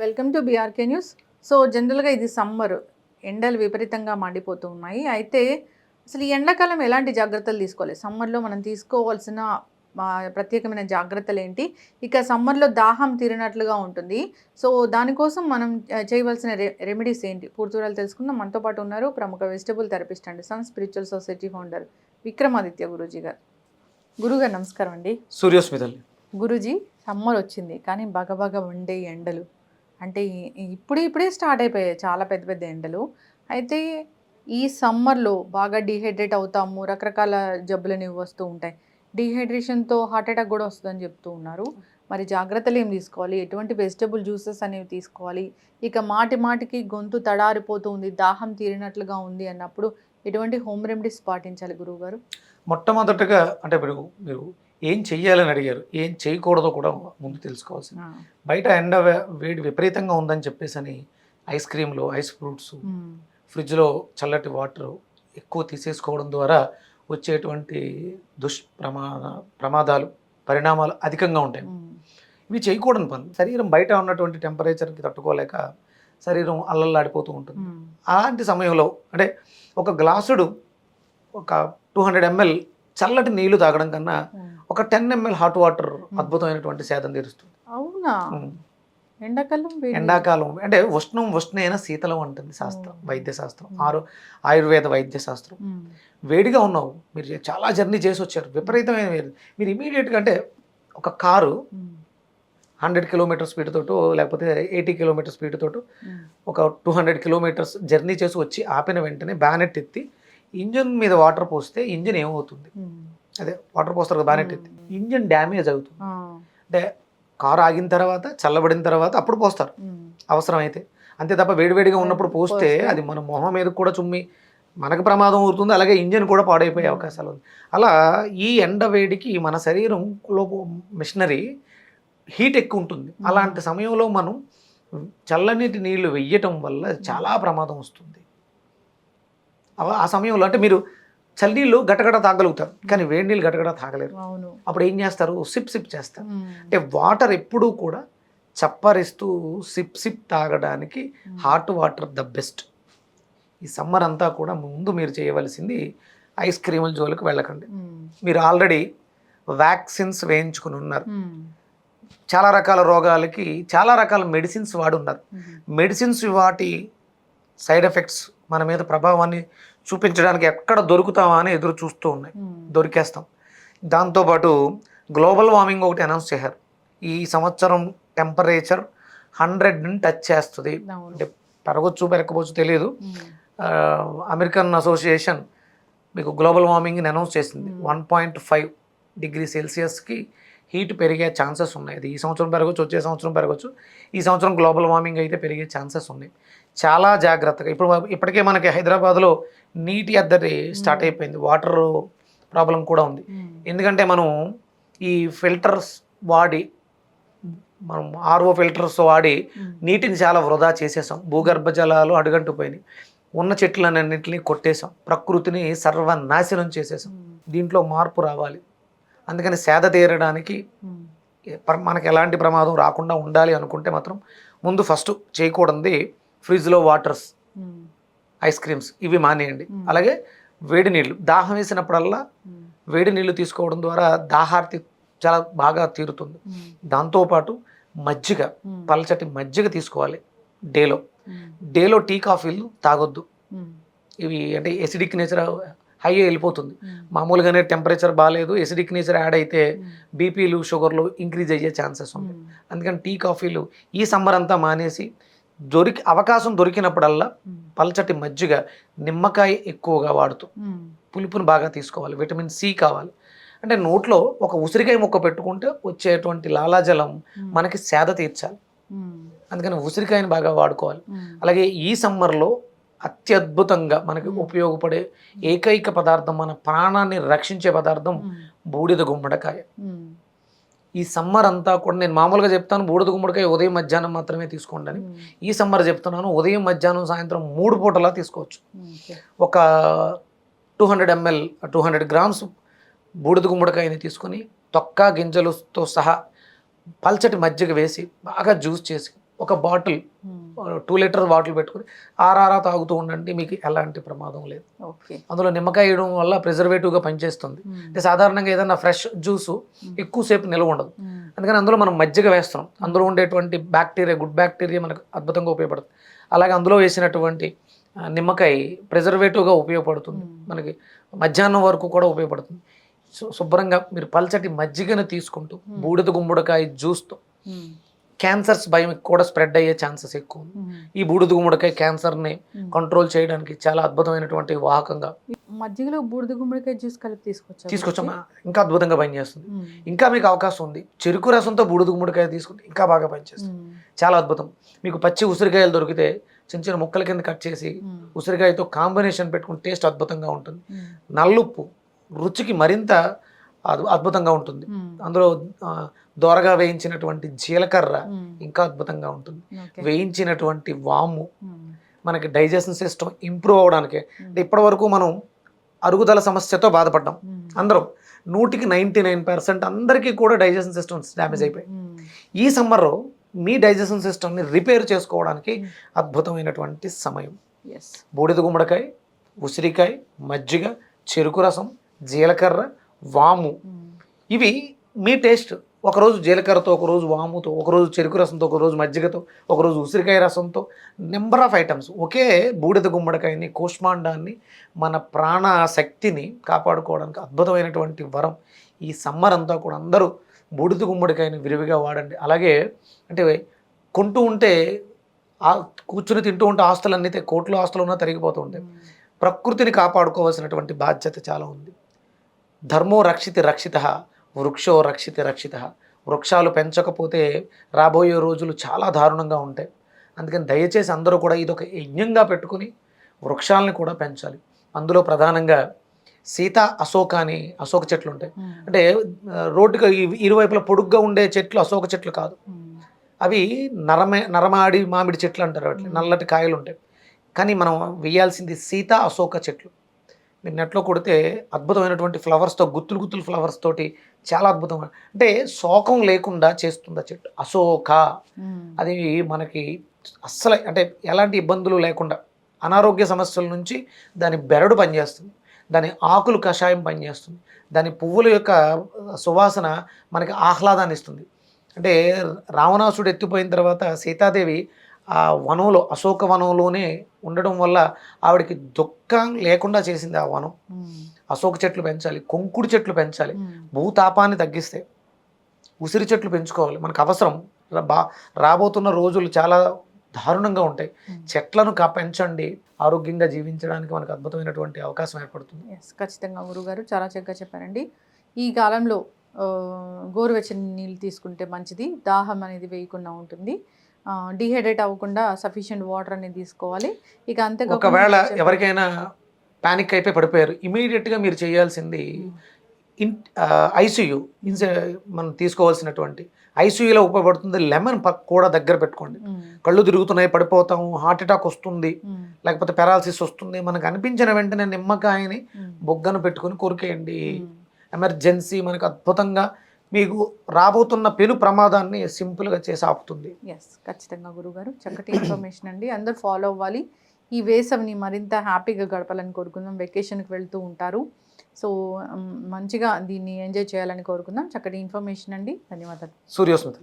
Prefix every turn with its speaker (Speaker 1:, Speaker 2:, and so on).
Speaker 1: Welcome to BRK news. So జనరల్గా ఇది summer, ఎండలు విపరీతంగా మండిపోతూ ఉన్నాయి. అయితే అసలు ఈ ఎండాకాలం ఎలాంటి జాగ్రత్తలు తీసుకోవాలి? సమ్మర్లో మనం తీసుకోవాల్సిన ప్రత్యేకమైన జాగ్రత్తలు ఏంటి? ఇక సమ్మర్లో దాహం తీరినట్లుగా ఉంటుంది. సో దానికోసం మనం చేయవలసిన రెమెడీస్ ఏంటి? పూర్తి వివరాలు తెలుసుకుందాం. మనతో పాటు ఉన్నారు ప్రముఖ vegetable therapist and sun spiritual society founder Vikramaditya Guruji గారు. గురుగారు నమస్కారం అండి.
Speaker 2: సూర్యోస్మితల్లి.
Speaker 1: గురూజీ, సమ్మర్ వచ్చింది కానీ బాగా ఉండే ఎండలు అంటే ఇప్పుడే స్టార్ట్ అయిపోయాయి చాలా పెద్ద పెద్ద ఎండలు. అయితే ఈ సమ్మర్లో బాగా డీహైడ్రేట్ అవుతాము, రకరకాల జబ్బులని వస్తూ ఉంటాయి. డీహైడ్రేషన్తో హార్ట్ అటాక్ కూడా వస్తుందని చెప్తూ ఉన్నారు. మరి జాగ్రత్తలు ఏం తీసుకోవాలి? ఎటువంటి వెజిటబుల్ జ్యూసెస్ అనేవి తీసుకోవాలి? ఇక మాటికి గొంతు తడారిపోతూ ఉంది, దాహం తీరినట్లుగా ఉంది అన్నప్పుడు ఎటువంటి హోమ్ రెమెడీస్ పాటించాలి గురువుగారు?
Speaker 2: మొట్టమొదటగా అంటే మీరు ఏం చెయ్యాలని అడిగారు, ఏం చేయకూడదో కూడా ముందు తెలుసుకోవాల్సింది. బయట ఎండ వేడి విపరీతంగా ఉందని చెప్పేసి అని ఐస్ క్రీమ్లు, ఐస్ ఫ్రూట్స్, ఫ్రిడ్జ్లో చల్లటి వాటర్ ఎక్కువ తీసేసుకోవడం ద్వారా వచ్చేటువంటి ప్రమాదాలు, పరిణామాలు అధికంగా ఉంటాయి. ఇవి చేయకూడని పనులు. శరీరం బయట ఉన్నటువంటి టెంపరేచర్కి తట్టుకోలేక శరీరం అల్లల్లాడిపోతూ ఉంటుంది. అలాంటి సమయంలో అంటే ఒక గ్లాసుడు ఒక 200 ml చల్లటి నీళ్లు తాగడం కన్నా ఒక 10 ml హాట్ వాటర్ అద్భుతమైనటువంటి సేదం తీరుస్తుంది.
Speaker 1: అవునా?
Speaker 2: ఎండాకాలం అంటే ఉష్ణైన శీతలం అంటుంది శాస్త్రం, వైద్య శాస్త్రం, ఆయుర్వేద వైద్య శాస్త్రం. వేడిగా ఉన్నావు, మీరు చాలా జర్నీ చేసి వచ్చారు, విపరీతమైన వేడి, మీరు ఇమీడియట్గా అంటే ఒక కారు 100 km స్పీడ్ తోటో లేకపోతే 80 km స్పీడ్ తోటో ఒక 200 km జర్నీ చేసి వచ్చి ఆపిన వెంటనే బ్యానెట్ ఎత్తి ఇంజన్ మీద వాటర్ పోస్తే ఇంజన్ ఏమవుతుంది? అదే వాటర్ పోస్తారు కదా బ్యానెట్ ఎత్తి, ఇంజన్ డ్యామేజ్ అవుతుంది. అంటే కారు ఆగిన తర్వాత చల్లబడిన తర్వాత అప్పుడు పోస్తారు అవసరమైతే, అంతే తప్ప వేడివేడిగా ఉన్నప్పుడు పోస్తే అది మన మొహం మీద కూడా చుమ్మి మనకు ప్రమాదం అవుతుంది, అలాగే ఇంజన్ కూడా పాడైపోయే అవకాశాలు ఉంది. అలా ఈ ఎండ వేడికి మన శరీరంలో మిషనరీ హీట్ ఎక్కువ ఉంటుంది. అలాంటి సమయంలో మనం చల్లనీటి నీళ్లు వెయ్యటం వల్ల చాలా ప్రమాదం వస్తుంది. ఆ సమయంలో అంటే మీరు చల్లనీళ్ళు గటగట తాగలుగుతారు కానీ వేడి నీళ్ళు గటగట తాగలేరు. అప్పుడు ఏం చేస్తారు? సిప్ చేస్తారు. అంటే వాటర్ ఎప్పుడూ కూడా చప్పరిస్తూ సిప్ తాగడానికి హాట్ వాటర్ ద బెస్ట్. ఈ సమ్మర్ అంతా కూడా ముందు మీరు చేయవలసింది ఐస్ క్రీముల జోలికి వెళ్ళకండి. మీరు ఆల్రెడీ వ్యాక్సిన్స్ వేయించుకుని ఉన్నారు, చాలా రకాల రోగాలకి చాలా రకాల మెడిసిన్స్ వాడున్నారు. మెడిసిన్స్ వాటి సైడ్ ఎఫెక్ట్స్ మన మీద ప్రభావాన్ని చూపించడానికి ఎక్కడ దొరుకుతామా అని ఎదురు చూస్తూ ఉన్నాయి, దొరికేస్తాం. దాంతోపాటు గ్లోబల్ వార్మింగ్ ఒకటి అనౌన్స్ చేశారు. ఈ సంవత్సరం టెంపరేచర్ 100ని టచ్ చేస్తుంది. అంటే పెరగవచ్చు తెలియదు. అమెరికన్ అసోసియేషన్ మీకు గ్లోబల్ వార్మింగ్ని అనౌన్స్ చేసింది. 1.5 డిగ్రీ సెల్సియస్కి హీట్ పెరిగే ఛాన్సెస్ ఉన్నాయి. అది ఈ సంవత్సరం పెరగచ్చు, వచ్చే సంవత్సరం పెరగచ్చు. ఈ సంవత్సరం గ్లోబల్ వార్మింగ్ అయితే పెరిగే ఛాన్సెస్ ఉన్నాయి. చాలా జాగ్రత్తగా ఇప్పటికే మనకి హైదరాబాద్లో నీటి అద్దరి స్టార్ట్ అయిపోయింది, వాటర్ ప్రాబ్లం కూడా ఉంది. ఎందుకంటే మనం ఈ ఫిల్టర్స్ వాడి, మనం ఆర్ఓ ఫిల్టర్స్ వాడి నీటిని చాలా వృధా చేసేసాం. భూగర్భ జలాలు అడుగంటుపోయినాయి, ఉన్న చెట్లన్నింటినీ కొట్టేసాం, ప్రకృతిని సర్వనాశనం చేసేసాం. దీంట్లో మార్పు రావాలి. అందుకని సేద తీరడానికి మనకి ఎలాంటి ప్రమాదం రాకుండా ఉండాలి అనుకుంటే మాత్రం ముందు ఫస్ట్ చేయకూడదు ఫ్రిడ్జ్లో వాటర్స్, ఐస్ క్రీమ్స్ ఇవి మానేయండి. అలాగే వేడి నీళ్ళు, దాహం వేసినప్పుడల్లా వేడి నీళ్ళు తీసుకోవడం ద్వారా దాహార్తి చాలా బాగా తీరుతుంది. దాంతోపాటు మజ్జిగ, పల్చటి మజ్జిగ తీసుకోవాలి. డేలో టీ కాఫీలు తాగొద్దు. ఇవి అంటే ఎసిడిక్ నేచర్ హై వెళ్ళిపోతుంది. మామూలుగానే టెంపరేచర్ బాగాలేదు, ఎసిడిక్ నేచర్ యాడ్ అయితే బీపీలు, షుగర్లు ఇంక్రీజ్ అయ్యే ఛాన్సెస్ ఉంటాయి. అందుకని టీ కాఫీలు ఈ సమ్మర్ అంతా మానేసి అవకాశం దొరికినప్పుడల్లా పల్చటి మజ్జిగ, నిమ్మకాయ ఎక్కువగా వాడుతూ పులుపుని బాగా తీసుకోవాలి. విటమిన్ సి కావాలి. అంటే నోట్లో ఒక ఉసిరికాయ ముక్క పెట్టుకుంటే వచ్చేటువంటి లాలాజలం మనకి సేద తీర్చాలి. అందుకని ఉసిరికాయని బాగా వాడుకోవాలి. అలాగే ఈ సమ్మర్లో అత్యద్భుతంగా మనకి ఉపయోగపడే ఏకైక పదార్థం, మన ప్రాణాన్ని రక్షించే పదార్థం బూడిద గుమ్మడికాయ. ఈ సమ్మర్ అంతా కూడా నేను మామూలుగా చెప్తాను బూడిద గుమ్మడికాయ ఉదయం మధ్యాహ్నం మాత్రమే తీసుకోండి అని. ఈ సమ్మర్ చెప్తున్నాను ఉదయం మధ్యాహ్నం సాయంత్రం 3 పూటలా తీసుకోవచ్చు. ఒక 200 grams బూడిద గుమ్మడికాయని తీసుకొని తొక్క గింజలతో సహా పల్చటి మజ్జిగ వేసి బాగా జ్యూస్ చేసి ఒక బాటిల్ 2 లీటర్ బాటిల్ పెట్టుకుని ఆరారా తాగుతూ ఉండండి, మీకు ఎలాంటి ప్రమాదం లేదు.
Speaker 1: ఓకే.
Speaker 2: అందులో నిమ్మకాయ వేయడం వల్ల ప్రిజర్వేటివ్గా పనిచేస్తుంది. అంటే సాధారణంగా ఏదైనా ఫ్రెష్ జ్యూసు ఎక్కువసేపు నిల్వ ఉండదు, అందుకని అందులో మనం మజ్జిగ వేస్తున్నాం. అందులో ఉండేటువంటి బ్యాక్టీరియా, గుడ్ బ్యాక్టీరియా మనకు అద్భుతంగా ఉపయోగపడుతుంది. అలాగే అందులో వేసినటువంటి నిమ్మకాయ ప్రిజర్వేటివ్గా ఉపయోగపడుతుంది, మనకి మధ్యాహ్నం వరకు కూడా ఉపయోగపడుతుంది. శుభ్రంగా మీరు పల్చటి మజ్జిగను తీసుకుంటూ బూడిద గుమ్మడికాయ జ్యూస్తో క్యాన్సర్స్ భయం కూడా స్ప్రెడ్ అయ్యే ఛాన్సెస్ ఎక్కువ ఉంది. ఈ బూడిద గుమ్మడికాయ క్యాన్సర్ని కంట్రోల్ చేయడానికి చాలా అద్భుతమైనటువంటి వాహకంగా.
Speaker 1: మజ్జిగలో బూడిద గుమ్మడికాయ జ్యూస్ కలిపి
Speaker 2: తీసుకొచ్చామా ఇంకా అద్భుతంగా పనిచేస్తుంది. ఇంకా మీకు అవకాశం ఉంది, చెరుకు రసంతో బూడిద గుమ్మడికాయ తీసుకుంటే ఇంకా బాగా పనిచేస్తుంది, చాలా అద్భుతం. మీకు పచ్చి ఉసిరికాయలు దొరికితే చిన్న చిన్న ముక్కల కింద కట్ చేసి ఉసిరికాయతో కాంబినేషన్ పెట్టుకుని టేస్ట్ అద్భుతంగా ఉంటుంది. నల్లుప్పు రుచికి మరింత అద్భుతంగా ఉంటుంది. అందులో దోరగా వేయించినటువంటి జీలకర్ర ఇంకా అద్భుతంగా ఉంటుంది. వేయించినటువంటి వాము మనకి డైజెషన్ సిస్టమ్ ఇంప్రూవ్ అవడానికి. అంటే ఇప్పటి వరకు మనం అరుగుదల సమస్యతో బాధపడ్డాం అందరం, 99% అందరికీ కూడా డైజెషన్ సిస్టమ్స్ డ్యామేజ్ అయిపోయాయి. ఈ సమ్మర్లో మీ డైజెషన్ సిస్టమ్ని రిపేర్ చేసుకోవడానికి అద్భుతమైనటువంటి సమయం. బూడిద గుమ్మడికాయ, ఉసిరికాయ, మజ్జిగ, చెరుకు రసం, జీలకర్ర, వాము, ఇవి మీ టేస్ట్. ఒకరోజు జీలకర్రతో, ఒకరోజు వాముతో, ఒకరోజు చెరుకు రసంతో, ఒకరోజు మజ్జిగతో, ఒకరోజు ఉసిరికాయ రసంతో, నెంబర్ ఆఫ్ ఐటమ్స్. ఒకే బూడిద గుమ్మడికాయని, కూష్మాండాన్ని, మన ప్రాణ శక్తిని కాపాడుకోవడానికి అద్భుతమైనటువంటి వరం. ఈ సమ్మర్ అంతా కూడా అందరూ బూడిద గుమ్మడికాయని విరివిగా వాడండి. అలాగే అంటే కొంటూ ఉంటే కూర్చుని తింటూ ఉంటే ఆస్తులన్నీ కోట్లు ఆస్తులు ఉన్నా తరిగిపోతూ ఉంటాయి. ప్రకృతిని కాపాడుకోవాల్సినటువంటి బాధ్యత చాలా ఉంది. ధర్మో రక్షితి రక్షిత, వృక్షో రక్షితి రక్షిత. వృక్షాలు పెంచకపోతే రాబోయే రోజులు చాలా దారుణంగా ఉంటాయి. అందుకని దయచేసి అందరూ కూడా ఇదొక యజ్ఞంగా పెట్టుకుని వృక్షాలని కూడా పెంచాలి. అందులో ప్రధానంగా సీతా అశోక అని అశోక చెట్లు ఉంటాయి. అంటే రోడ్డుకి ఇరువైపులా పొడుగ్గా ఉండే చెట్లు అశోక చెట్లు కాదు, అవి నరమాడి మామిడి చెట్లు అంటారు. వాటి నల్లటి కాయలు ఉంటాయి. కానీ మనం వేయాల్సింది సీతా అశోక చెట్లు. మీరు నెట్లో కొడితే అద్భుతమైనటువంటి ఫ్లవర్స్తో, గుత్తులు గుత్తులు ఫ్లవర్స్ తోటి చాలా అద్భుతంగా, అంటే శోకం లేకుండా చేస్తుంది ఆ చెట్టు అశోక. అది మనకి అస్సలు అంటే ఎలాంటి ఇబ్బందులు లేకుండా అనారోగ్య సమస్యల నుంచి దాని బెరడు పనిచేస్తుంది, దాని ఆకులు కషాయం పనిచేస్తుంది, దాని పువ్వుల యొక్క సువాసన మనకి ఆహ్లాదాన్ని ఇస్తుంది. అంటే రావణాసుడు ఎత్తిపోయిన తర్వాత సీతాదేవి ఆ వనంలో, అశోక వనంలోనే ఉండడం వల్ల ఆవిడకి దుఃఖం లేకుండా చేసింది ఆ వనం. అశోక చెట్లు పెంచాలి, కొంకుడు చెట్లు పెంచాలి, భూతాపాన్ని తగ్గిస్తాయి. ఉసిరి చెట్లు పెంచుకోవాలి, మనకు అవసరం. రాబోతున్న రోజులు చాలా దారుణంగా ఉంటాయి. చెట్లను పెంచండి, ఆరోగ్యంగా జీవించడానికి మనకు అద్భుతమైనటువంటి అవకాశం ఏర్పడుతుంది.
Speaker 1: ఖచ్చితంగా గురుగారు చాలా చక్కగా చెప్పారండి. ఈ కాలంలో గోరువెచ్చని నీళ్ళు తీసుకుంటే మంచిది, దాహం అనేది వేయకుండా ఉంటుంది, డిహైడ్రేట్ అవ్వకుండా సఫిషియెంట్ వాటర్ అనేది తీసుకోవాలి. ఇక అంతే.
Speaker 2: ఒకవేళ ఎవరికైనా పానిక్ అయిపోయి పడిపోయారు, ఇమీడియట్గా మీరు చేయాల్సింది ఐసీయూ మనం తీసుకోవాల్సినటువంటి ఐసీయూలో ఉపయోగపడుతుంది లెమన్ కూడా దగ్గర పెట్టుకోండి. కళ్ళు తిరుగుతున్నాయి, పడిపోతాము, హార్ట్ అటాక్ వస్తుంది, లేకపోతే పెరాలసిస్ వస్తుంది, మనకు అనిపించిన వెంటనే నిమ్మకాయని బొగ్గను పెట్టుకొని కొరికేయండి. ఎమర్జెన్సీ మనకు అద్భుతంగా మీకు రాబోతున్న పెను ప్రమాదాన్ని సింపుల్గా చేసి ఆపుతుంది.
Speaker 1: ఖచ్చితంగా గురుగారు చక్కటి ఇన్ఫర్మేషన్ అండి. అందరూ ఫాలో అవ్వాలి. ఈ వేసవిని మరింత హ్యాపీగా గడపాలని కోరుకుందాం. వెకేషన్కి వెళ్తూ ఉంటారు, సో మంచిగా దీన్ని ఎంజాయ్ చేయాలని కోరుకుందాం. చక్కటి ఇన్ఫర్మేషన్ అండి, ధన్యవాదాలు.
Speaker 2: సూర్యోస్మిత.